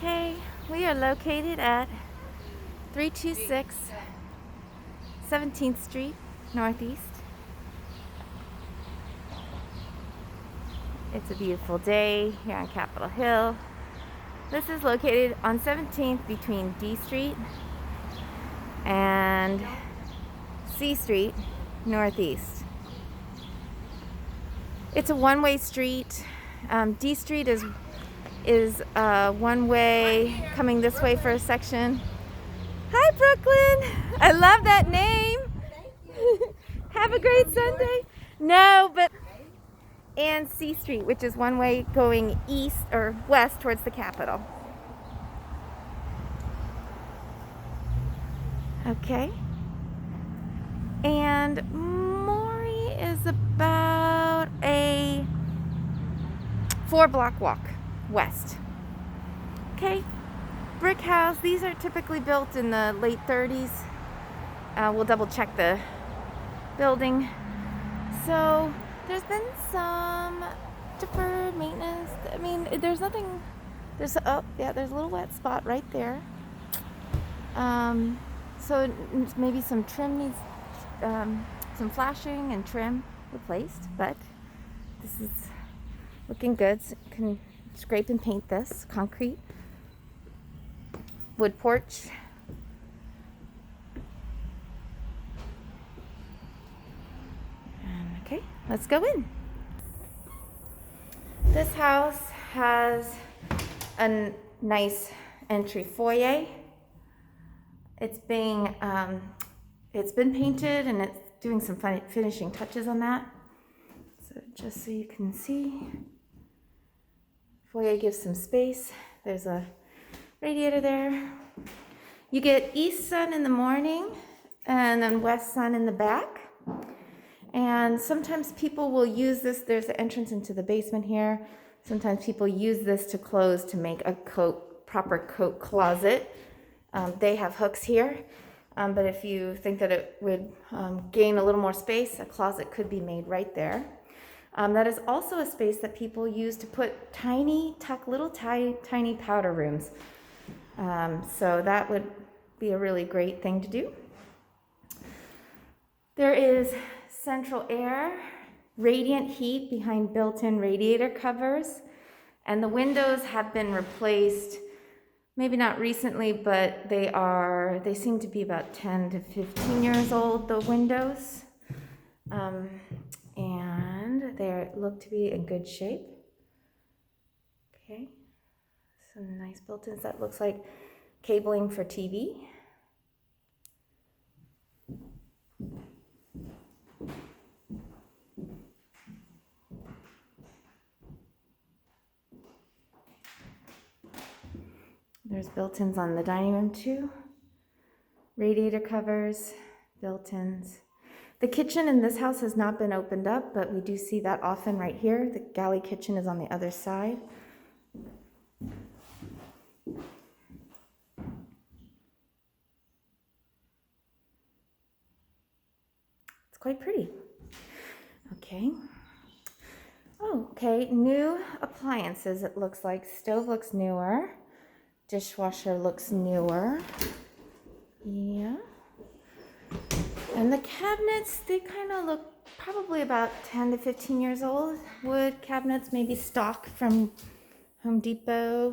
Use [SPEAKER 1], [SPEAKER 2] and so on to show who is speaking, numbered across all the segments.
[SPEAKER 1] Okay, we are located at 326 17th Street Northeast. It's a beautiful day here on Capitol Hill. This is located on 17th between D Street and C Street Northeast. It's a one-way street. D Street is one way coming this way for a section. Hi, Brooklyn. I love that name. Have a great Sunday. No, but and C Street, which is one way going east or west towards the Capitol. Okay. And Maury is about a 4-block walk west. Okay. Brick house. These are typically built in the late 30s. We'll double check the building. So there's been some deferred maintenance. I mean, there's nothing. There's a little wet spot right there. So maybe some trim needs, some flashing and trim replaced. But this is looking good. So you can scrape and paint this concrete. Wood porch. And okay, let's go in. This house has a nice entry foyer. It's been painted and it's doing some finishing touches on that. So just so you can see, foyer gives some space. There's a radiator there. You get east sun in the morning and then west sun in the back. And sometimes people will use this. There's an entrance into the basement here. Sometimes people use this to close to make a proper coat closet. They have hooks here. But if you think that it would gain a little more space, a closet could be made right there. That is also a space that people use to put little tiny powder rooms. So that would be a really great thing to do. There is central air, radiant heat behind built-in radiator covers, and the windows have been replaced, maybe not recently, but they seem to be about 10 to 15 years old, the windows. And they look to be in good shape. Okay. Some nice built-ins. That looks like cabling for TV. There's built-ins on the dining room too. Radiator covers, built-ins. The kitchen in this house has not been opened up, but we do see that often right here. The galley kitchen is on the other side. Quite pretty. Okay. Oh, okay. New appliances, it looks like. Stove looks newer. Dishwasher looks newer. Yeah. And the cabinets, they kind of look probably about 10 to 15 years old. Wood cabinets, maybe stock from Home Depot.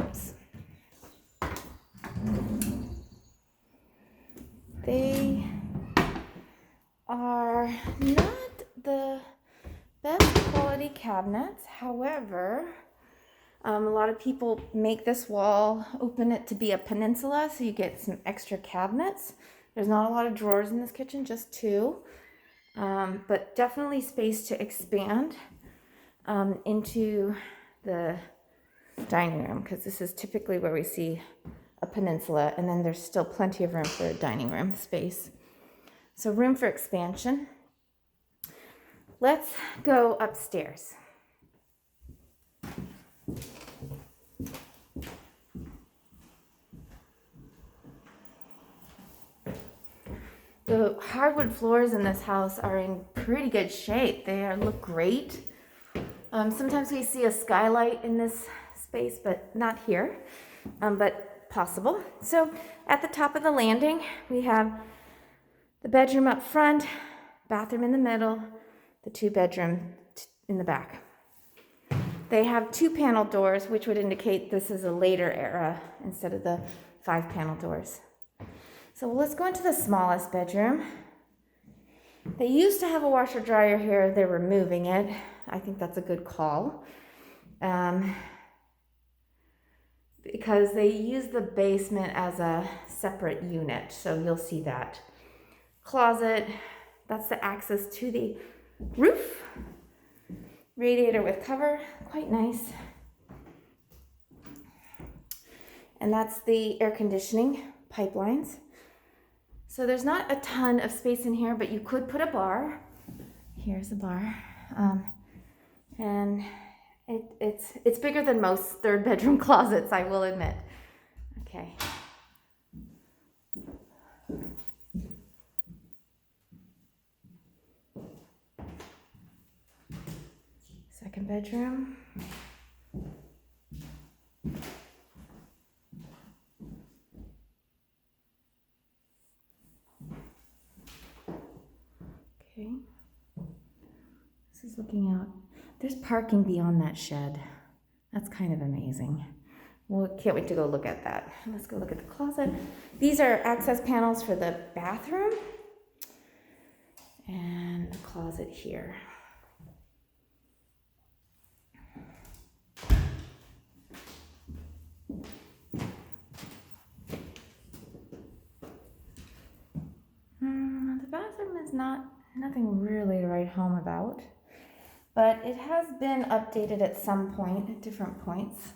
[SPEAKER 1] Oops. They are not the best quality cabinets. However, a lot of people make this wall, open it to be a peninsula, so you get some extra cabinets. There's not a lot of drawers in this kitchen, just 2. But definitely space to expand into the dining room, because this is typically where we see a peninsula, and then there's still plenty of room for dining room space. So room for expansion. Let's go upstairs. The hardwood floors in this house are in pretty good shape. They look great. Sometimes we see a skylight in this space, but not here, but possible. So at the top of the landing, we have the bedroom up front, bathroom in the middle, the 2-bedroom in the back. They have 2-panel doors, which would indicate this is a later era instead of the 5-panel doors. So let's go into the smallest bedroom. They used to have a washer dryer here. They're removing it. I think that's a good call. Because they use the basement as a separate unit. So you'll see that. Closet, that's the access to the roof. Radiator with cover, quite nice. And that's the air conditioning pipelines. So there's not a ton of space in here, but you could put a bar. Here's a bar. And it's bigger than most 3rd-bedroom closets, I will admit. Okay. Second bedroom. Okay. This is looking out. There's parking beyond that shed. That's kind of amazing. Well, can't wait to go look at that. Let's go look at the closet. These are access panels for the bathroom and the closet here. The bathroom is nothing really to write home about, but it has been updated at some point, at different points.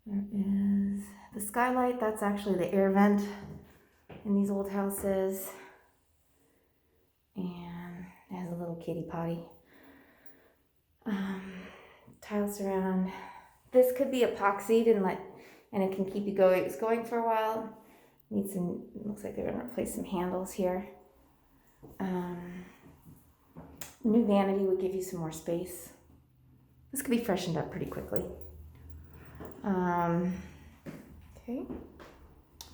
[SPEAKER 1] There is the skylight. That's actually the air vent in these old houses. And it has a little kitty potty. Tiles around. This could be epoxied and it can keep you going. It's going for a while. Looks like they're gonna replace some handles here. New vanity would give you some more space. This could be freshened up pretty quickly. Okay.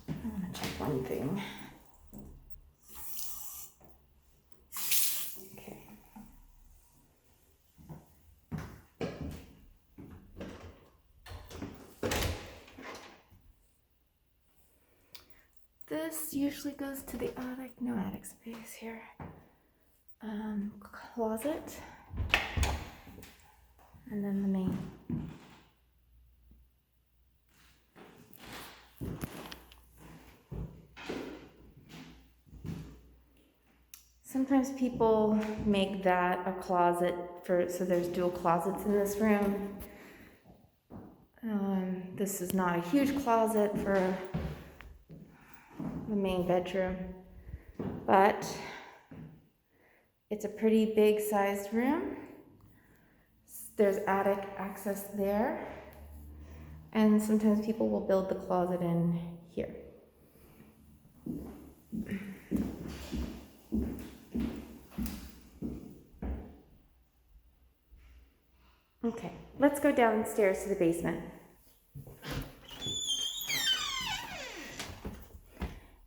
[SPEAKER 1] I want to check one thing. Okay. This usually goes to the attic. No attic space here. Closet. And then the main. Sometimes people make that a closet so there's dual closets in this room. This is not a huge closet for the main bedroom, but it's a pretty big sized room. There's attic access there, and sometimes people will build the closet in here. Okay, let's go downstairs to the basement.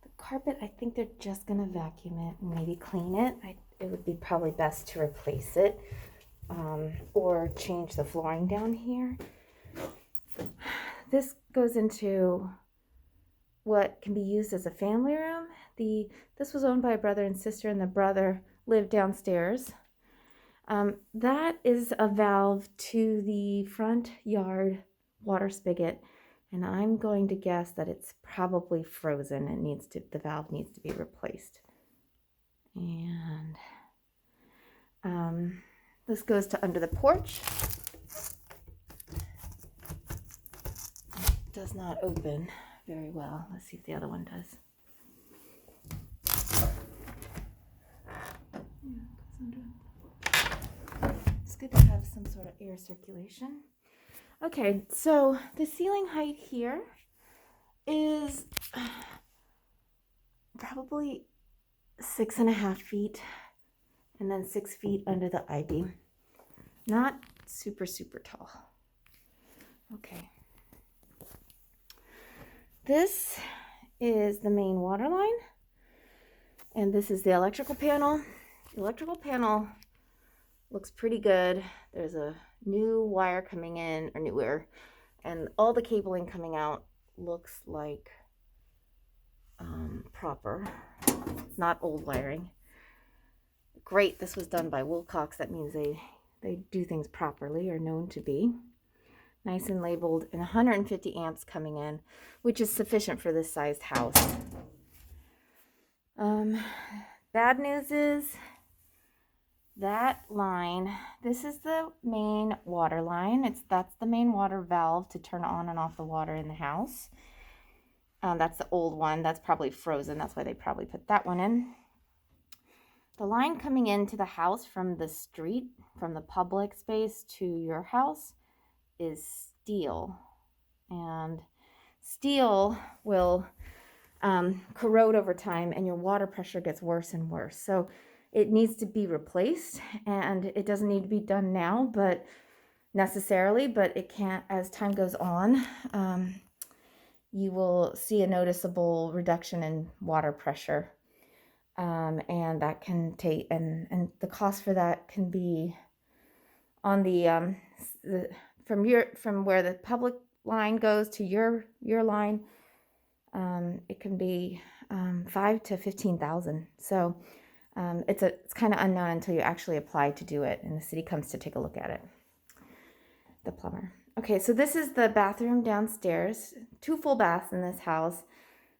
[SPEAKER 1] The carpet, I think they're just gonna vacuum it and maybe clean it. It would be probably best to replace it or change the flooring down here. This goes into what can be used as a family room. This was owned by a brother and sister, and the brother lived downstairs. That is a valve to the front yard water spigot, and I'm going to guess that it's probably frozen and the valve needs to be replaced. And this goes to under the porch. It does not open very well. Let's see if the other one does. It's good to have some sort of air circulation. Okay, so the ceiling height here is probably 6.5 feet, and then 6 feet under the I-beam. Not super, super tall. Okay. this is the main water line, and this is the electrical panel. The electrical panel looks pretty good. There's a new wire coming in, or newer, and all the cabling coming out looks like proper, not old wiring. Great, this was done by Wilcox. That means they do things properly, or known to be. Nice and labeled, and 150 amps coming in, which is sufficient for this sized house. Bad news is that line, this is the main water line. That's the main water valve to turn on and off the water in the house. That's the old one. That's probably frozen. That's why they probably put that one in. The line coming into the house from the street, from the public space to your house, is steel. And steel will corrode over time, and your water pressure gets worse and worse. So it needs to be replaced, and it doesn't need to be done now, but necessarily, but it can't, as time goes on, you will see a noticeable reduction in water pressure. And that can take, and the cost for that can be on the from where the public line goes to your line, it can be $5,000 to $15,000. So it's kind of unknown until you actually apply to do it, and the city comes to take a look at it. The plumber. Okay, so this is the bathroom downstairs. 2 full baths in this house.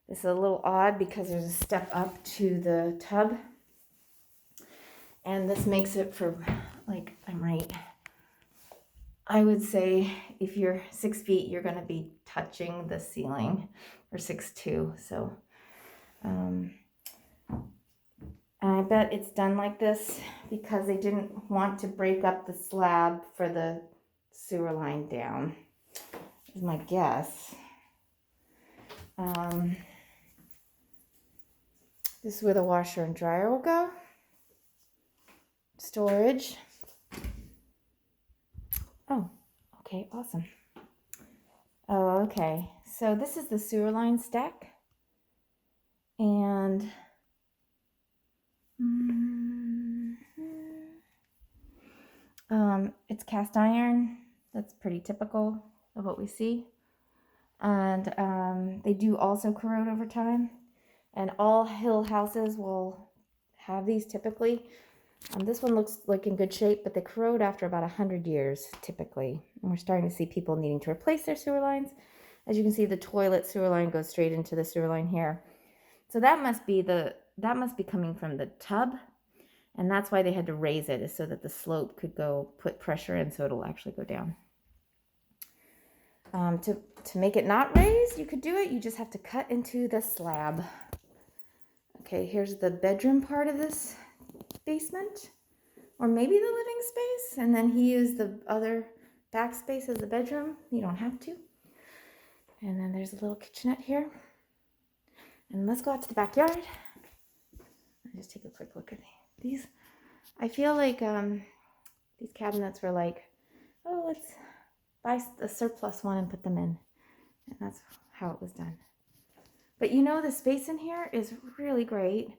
[SPEAKER 1] This is a little odd because there's a step up to the tub, and this makes it for, like, I would say if you're 6 feet, you're going to be touching the ceiling, or 6'2". So I bet it's done like this because they didn't want to break up the slab for the sewer line down, is my guess. This is where the washer and dryer will go. Storage. Oh, okay, awesome. Oh, okay. So this is the sewer line stack. And it's cast iron. That's pretty typical of what we see. And they do also corrode over time. And all hill houses will have these typically. This one looks like in good shape, but they corrode after about 100 years typically. And we're starting to see people needing to replace their sewer lines. As you can see, the toilet sewer line goes straight into the sewer line here. So that must be coming from the tub, and that's why they had to raise it, is so that the slope could go put pressure in, so it'll actually go down. To make it not raise, you could do it. You just have to cut into the slab. Okay, here's the bedroom part of this basement, or maybe the living space, and then he used the other back space as the bedroom. You don't have to. And then there's a little kitchenette here. And let's go out to the backyard. I'll just take a quick look at these. I feel like these cabinets were like, oh, let's buy a surplus one and put them in. And that's how it was done. But you know, the space in here is really great.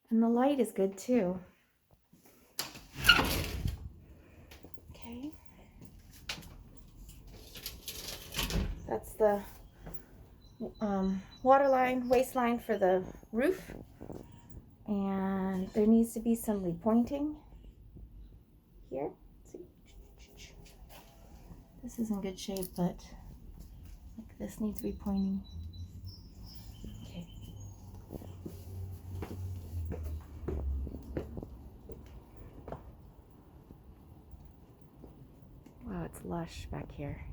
[SPEAKER 1] And the light is good too. Okay. That's the water line, waste line for the roof. And there needs to be some repointing here. See? This is in good shape, but like this needs repointing. Okay. Wow, it's lush back here.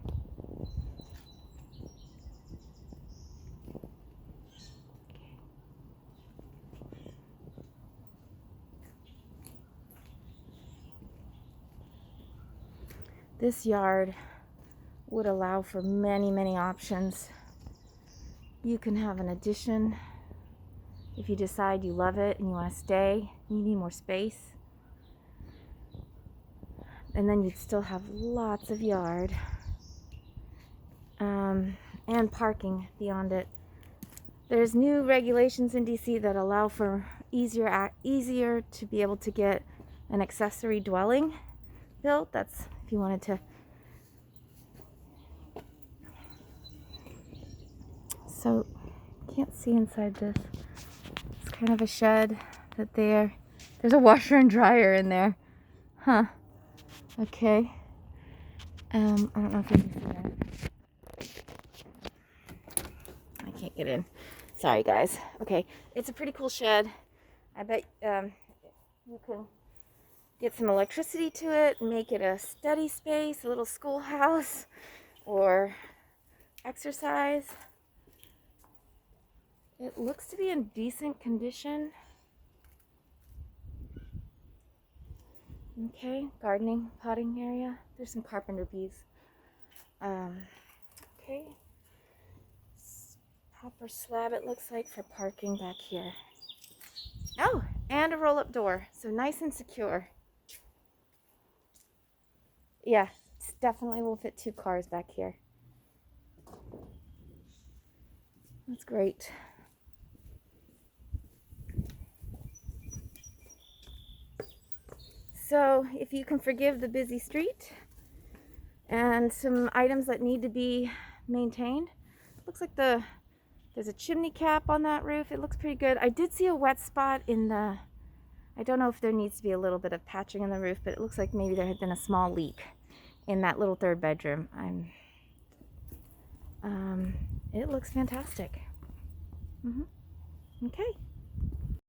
[SPEAKER 1] This yard would allow for many, many options. You can have an addition if you decide you love it and you want to stay, you need more space. And then you'd still have lots of yard and parking beyond it. There's new regulations in DC that allow for easier to be able to get an accessory dwelling built. That's if you wanted to. So can't see inside this. It's kind of a shed that there's a washer and dryer in there. Huh. Okay. I don't know if you can see that. I can't get in. Sorry, guys. Okay. It's a pretty cool shed. I bet you can get some electricity to it and make it a study space, a little schoolhouse, or exercise. It looks to be in decent condition. Okay, gardening, potting area. There's some carpenter bees. Okay. Proper slab it looks like for parking back here. Oh, and a roll-up door, so nice and secure. Yeah, definitely will fit 2 cars back here. That's great. So if you can forgive the busy street and some items that need to be maintained, looks like there's a chimney cap on that roof. It looks pretty good. I did see a wet spot in the, I don't know if there needs to be a little bit of patching in the roof, but it looks like maybe there had been a small leak in that little 3rd bedroom. It looks fantastic. Okay.